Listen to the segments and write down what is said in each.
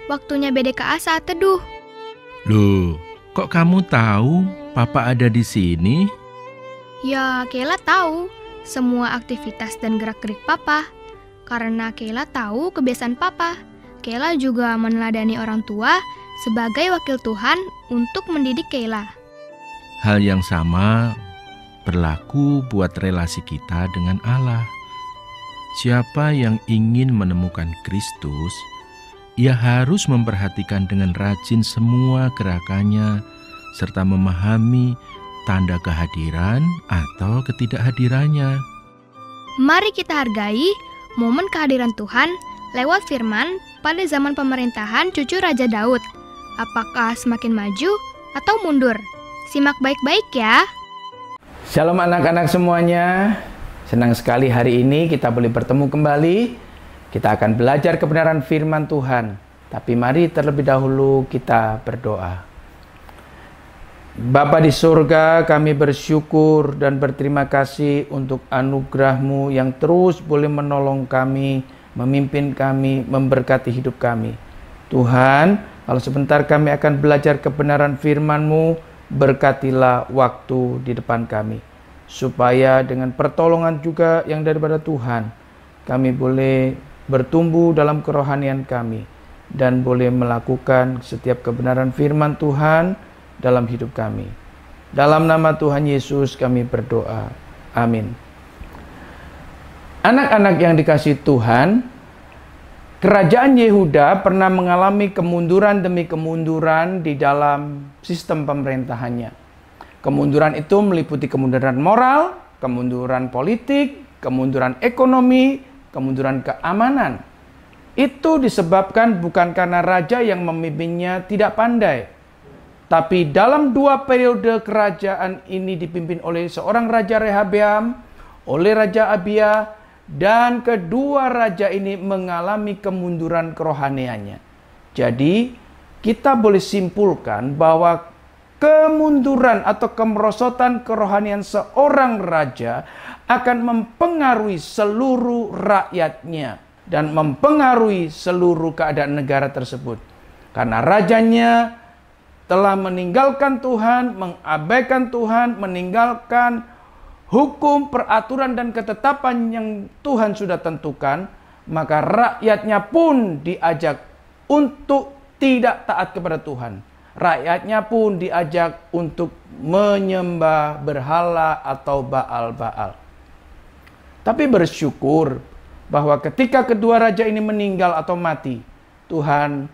waktunya BDKA saat teduh. Loh, kok kamu tahu Papa ada di sini? Ya, Kayla tahu semua aktivitas dan gerak-gerik Papa. Karena Kayla tahu kebiasaan Papa, Kayla juga meneladani orang tua sebagai wakil Tuhan untuk mendidik Kayla. Hal yang sama berlaku buat relasi kita dengan Allah. Siapa yang ingin menemukan Kristus, ia harus memperhatikan dengan rajin semua gerakannya serta memahami tanda kehadiran atau ketidakhadirannya. Mari kita hargai momen kehadiran Tuhan lewat firman pada zaman pemerintahan cucu Raja Daud. Apakah semakin maju atau mundur? Simak baik-baik ya. Shalom anak-anak semuanya. Senang sekali hari ini kita boleh bertemu kembali. Kita akan belajar kebenaran firman Tuhan. Tapi mari terlebih dahulu kita berdoa. Bapa di surga, kami bersyukur dan berterima kasih untuk anugerah-Mu yang terus boleh menolong kami, memimpin kami, memberkati hidup kami. Tuhan, kalau sebentar kami akan belajar kebenaran firman-Mu, berkatilah waktu di depan kami. Supaya dengan pertolongan juga yang daripada Tuhan, kami boleh bertumbuh dalam kerohanian kami dan boleh melakukan setiap kebenaran firman Tuhan dalam hidup kami. Dalam nama Tuhan Yesus kami berdoa. Amin. Anak-anak yang dikasihi Tuhan, kerajaan Yehuda pernah mengalami kemunduran demi kemunduran di dalam sistem pemerintahannya. Kemunduran itu meliputi kemunduran moral, kemunduran politik, kemunduran ekonomi, kemunduran keamanan. Itu disebabkan bukan karena raja yang memimpinnya tidak pandai, tapi dalam 2 periode kerajaan ini dipimpin oleh seorang Raja Rehabeam, oleh Raja Abia, dan kedua raja ini mengalami kemunduran kerohaniannya. Jadi, kita boleh simpulkan bahwa kemunduran atau kemerosotan kerohanian seorang raja akan mempengaruhi seluruh rakyatnya dan mempengaruhi seluruh keadaan negara tersebut. Karena rajanya telah meninggalkan Tuhan, mengabaikan Tuhan, meninggalkan hukum, peraturan, dan ketetapan yang Tuhan sudah tentukan, maka rakyatnya pun diajak untuk tidak taat kepada Tuhan. Rakyatnya pun diajak untuk menyembah berhala atau Baal-Baal. Tapi bersyukur bahwa ketika kedua raja ini meninggal atau mati, Tuhan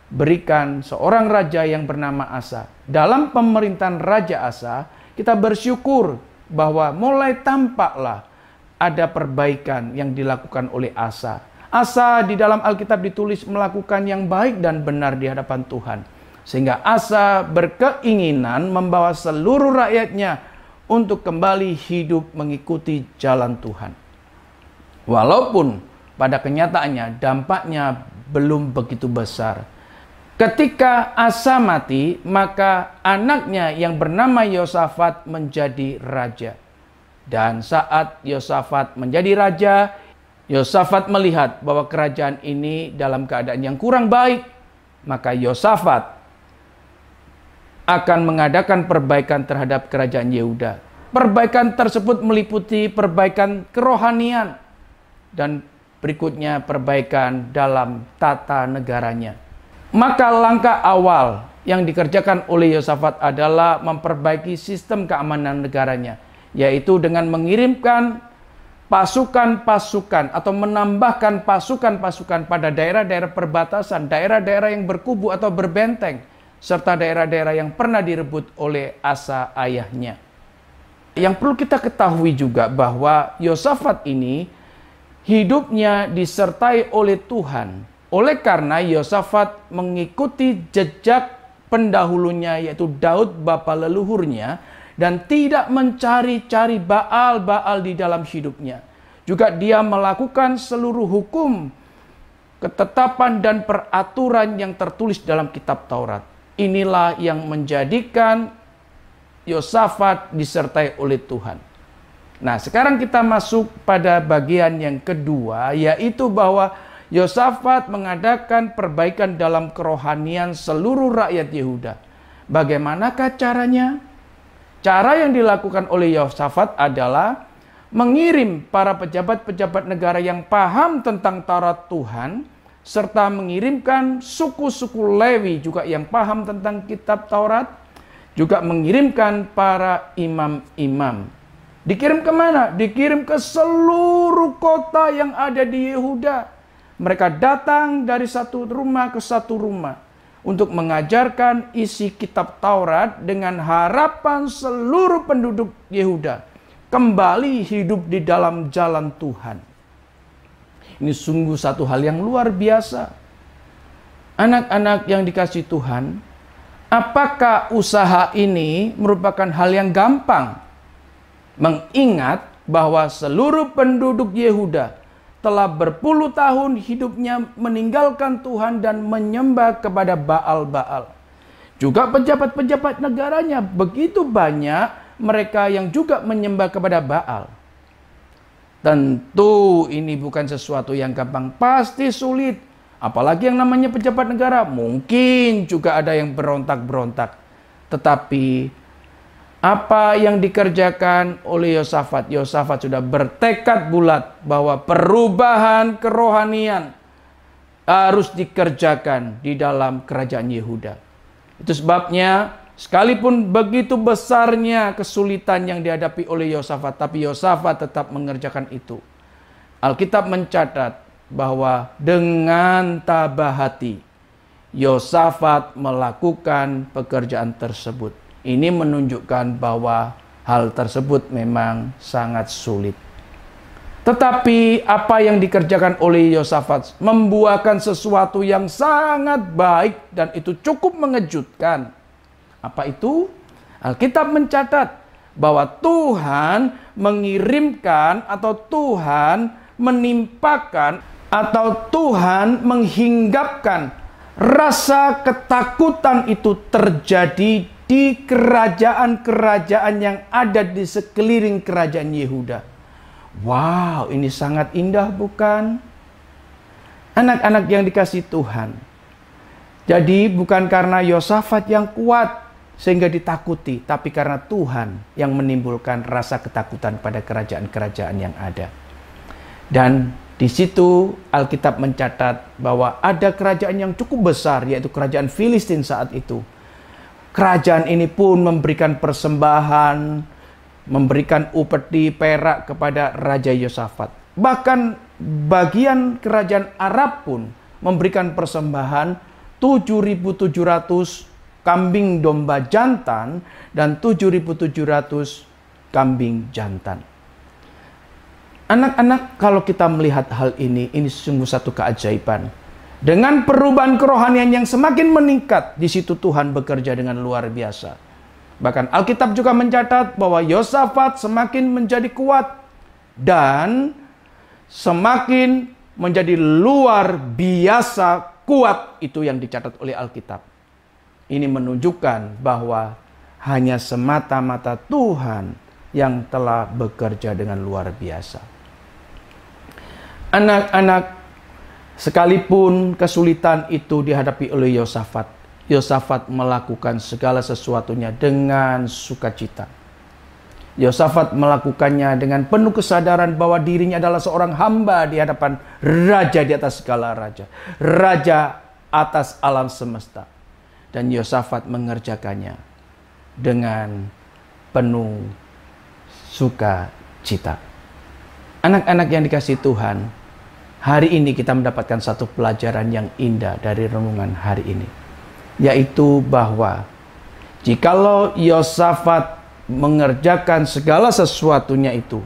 berikan seorang raja yang bernama Asa. Dalam pemerintahan Raja Asa, kita bersyukur bahwa mulai tampaklah ada perbaikan yang dilakukan oleh Asa. Asa di dalam Alkitab ditulis melakukan yang baik dan benar di hadapan Tuhan. Sehingga Asa berkeinginan membawa seluruh rakyatnya untuk kembali hidup mengikuti jalan Tuhan. Walaupun pada kenyataannya dampaknya belum begitu besar. Ketika Asa mati, maka anaknya yang bernama Yosafat menjadi raja. Dan saat Yosafat menjadi raja, Yosafat melihat bahwa kerajaan ini dalam keadaan yang kurang baik. Maka Yosafat akan mengadakan perbaikan terhadap kerajaan Yehuda. Perbaikan tersebut meliputi perbaikan kerohanian dan berikutnya perbaikan dalam tata negaranya. Maka langkah awal yang dikerjakan oleh Yosafat adalah memperbaiki sistem keamanan negaranya, yaitu dengan mengirimkan pasukan-pasukan atau menambahkan pasukan-pasukan pada daerah-daerah perbatasan, daerah-daerah yang berkubu atau berbenteng, serta daerah-daerah yang pernah direbut oleh Asa ayahnya. Yang perlu kita ketahui juga bahwa Yosafat ini hidupnya disertai oleh Tuhan. Oleh karena Yosafat mengikuti jejak pendahulunya yaitu Daud bapa leluhurnya dan tidak mencari-cari Baal-Baal di dalam hidupnya. Juga dia melakukan seluruh hukum, ketetapan dan peraturan yang tertulis dalam kitab Taurat. Inilah yang menjadikan Yosafat disertai oleh Tuhan. Nah, sekarang kita masuk pada bagian yang kedua, yaitu bahwa Yosafat mengadakan perbaikan dalam kerohanian seluruh rakyat Yehuda. Bagaimanakah caranya? Cara yang dilakukan oleh Yosafat adalah mengirim para pejabat-pejabat negara yang paham tentang Taurat Tuhan, serta mengirimkan suku-suku Lewi juga yang paham tentang kitab Taurat, juga mengirimkan para imam-imam. Dikirim kemana? Dikirim ke seluruh kota yang ada di Yehuda. Mereka datang dari satu rumah ke satu rumah untuk mengajarkan isi kitab Taurat dengan harapan seluruh penduduk Yehuda kembali hidup di dalam jalan Tuhan. Ini sungguh satu hal yang luar biasa. Anak-anak yang dikasihi Tuhan, apakah usaha ini merupakan hal yang gampang? Mengingat bahwa seluruh penduduk Yehuda telah berpuluh tahun hidupnya meninggalkan Tuhan dan menyembah kepada Baal-Baal. Juga pejabat-pejabat negaranya begitu banyak mereka yang juga menyembah kepada Baal. Tentu ini bukan sesuatu yang gampang, pasti sulit. Apalagi yang namanya pejabat negara, mungkin juga ada yang berontak-berontak. Tetapi apa yang dikerjakan oleh Yosafat? Yosafat sudah bertekad bulat bahwa perubahan kerohanian harus dikerjakan di dalam kerajaan Yehuda. Itu sebabnya sekalipun begitu besarnya kesulitan yang dihadapi oleh Yosafat, tapi Yosafat tetap mengerjakan itu. Alkitab mencatat bahwa dengan tabah hati Yosafat melakukan pekerjaan tersebut. Ini menunjukkan bahwa hal tersebut memang sangat sulit. Tetapi apa yang dikerjakan oleh Yosafat membuahkan sesuatu yang sangat baik dan itu cukup mengejutkan. Apa itu? Alkitab mencatat bahwa Tuhan mengirimkan atau Tuhan menimpakan atau Tuhan menghinggapkan rasa ketakutan itu terjadi di kerajaan-kerajaan yang ada di sekeliling kerajaan Yehuda. Wow, ini sangat indah bukan? Anak-anak yang dikasihi Tuhan. Jadi bukan karena Yosafat yang kuat sehingga ditakuti, tapi karena Tuhan yang menimbulkan rasa ketakutan pada kerajaan-kerajaan yang ada. Dan di situ Alkitab mencatat bahwa ada kerajaan yang cukup besar, yaitu kerajaan Filistin saat itu. Kerajaan ini pun memberikan persembahan, memberikan upeti perak kepada Raja Yosafat. Bahkan bagian kerajaan Arab pun memberikan persembahan 7.700 kambing domba jantan dan 7.700 kambing jantan. Anak-anak, kalau kita melihat hal ini sungguh satu keajaiban. Dengan perubahan kerohanian yang semakin meningkat, di situ Tuhan bekerja dengan luar biasa. Bahkan Alkitab juga mencatat bahwa Yosafat semakin menjadi kuat dan semakin menjadi luar biasa kuat. Itu yang dicatat oleh Alkitab. Ini menunjukkan bahwa hanya semata-mata Tuhan yang telah bekerja dengan luar biasa. Anak-anak, sekalipun kesulitan itu dihadapi oleh Yosafat, Yosafat melakukan segala sesuatunya dengan sukacita. Yosafat melakukannya dengan penuh kesadaran bahwa dirinya adalah seorang hamba di hadapan raja di atas segala raja, raja atas alam semesta. Dan Yosafat mengerjakannya dengan penuh sukacita. Anak-anak yang dikasihi Tuhan, hari ini kita mendapatkan satu pelajaran yang indah dari renungan hari ini, yaitu bahwa jikalau Yosafat mengerjakan segala sesuatunya itu,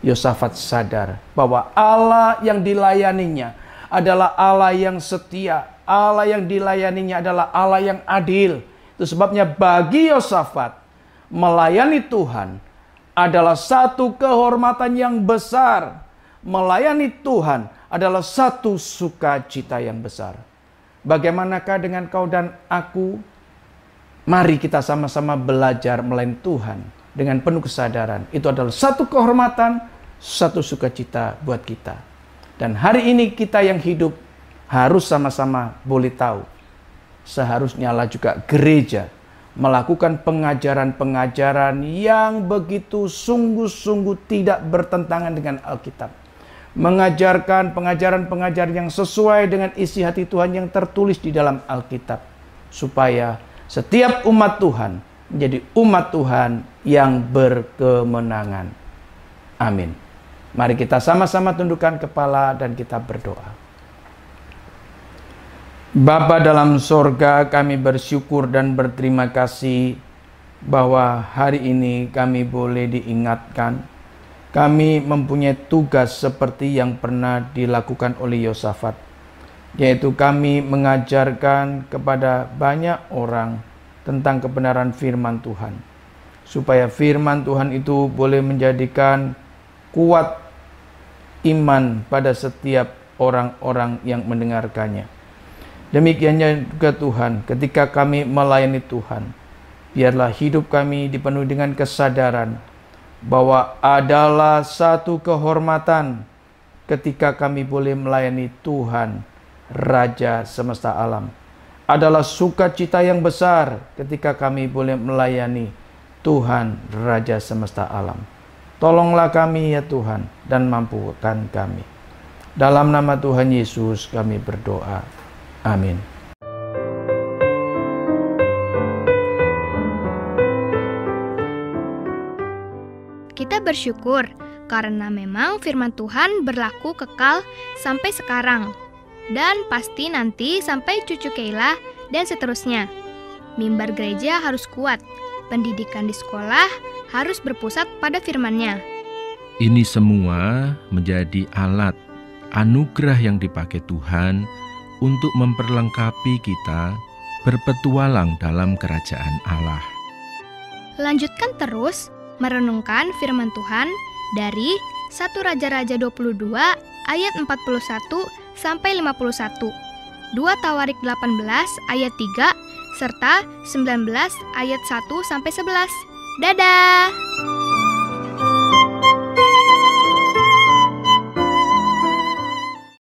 Yosafat sadar bahwa Allah yang dilayaninya adalah Allah yang setia, Allah yang dilayaninya adalah Allah yang adil. Itu sebabnya bagi Yosafat, melayani Tuhan adalah satu kehormatan yang besar. Melayani Tuhan adalah satu sukacita yang besar. Bagaimanakah dengan kau dan aku? Mari kita sama-sama belajar melayani Tuhan dengan penuh kesadaran. Itu adalah satu kehormatan, satu sukacita buat kita. Dan hari ini kita yang hidup harus sama-sama boleh tahu. Seharusnya lah juga gereja melakukan pengajaran-pengajaran yang begitu sungguh-sungguh tidak bertentangan dengan Alkitab. Mengajarkan pengajaran-pengajaran yang sesuai dengan isi hati Tuhan yang tertulis di dalam Alkitab. Supaya setiap umat Tuhan menjadi umat Tuhan yang berkemenangan. Amin. Mari kita sama-sama tundukkan kepala dan kita berdoa. Bapa dalam sorga, kami bersyukur dan berterima kasih bahwa hari ini kami boleh diingatkan. Kami mempunyai tugas seperti yang pernah dilakukan oleh Yosafat, yaitu kami mengajarkan kepada banyak orang tentang kebenaran firman Tuhan, supaya firman Tuhan itu boleh menjadikan kuat iman pada setiap orang-orang yang mendengarkannya. Demikiannya juga Tuhan, ketika kami melayani Tuhan, biarlah hidup kami dipenuhi dengan kesadaran bahwa adalah satu kehormatan ketika kami boleh melayani Tuhan, Raja semesta alam. Adalah sukacita yang besar ketika kami boleh melayani Tuhan, Raja semesta alam. Tolonglah kami ya Tuhan, dan mampukan kami. Dalam nama Tuhan Yesus kami berdoa. Amin. Kita bersyukur karena memang firman Tuhan berlaku kekal sampai sekarang. Dan pasti nanti sampai cucu Keila dan seterusnya. Mimbar gereja harus kuat. Pendidikan di sekolah harus berpusat pada firman-Nya. Ini semua menjadi alat anugerah yang dipakai Tuhan untuk memperlengkapi kita berpetualang dalam kerajaan Allah. Lanjutkan terus merenungkan firman Tuhan dari 1 Raja-Raja 22 ayat 41 sampai 51, 2 Tawarik 18 ayat 3, serta 19 ayat 1 sampai 11. Dadah!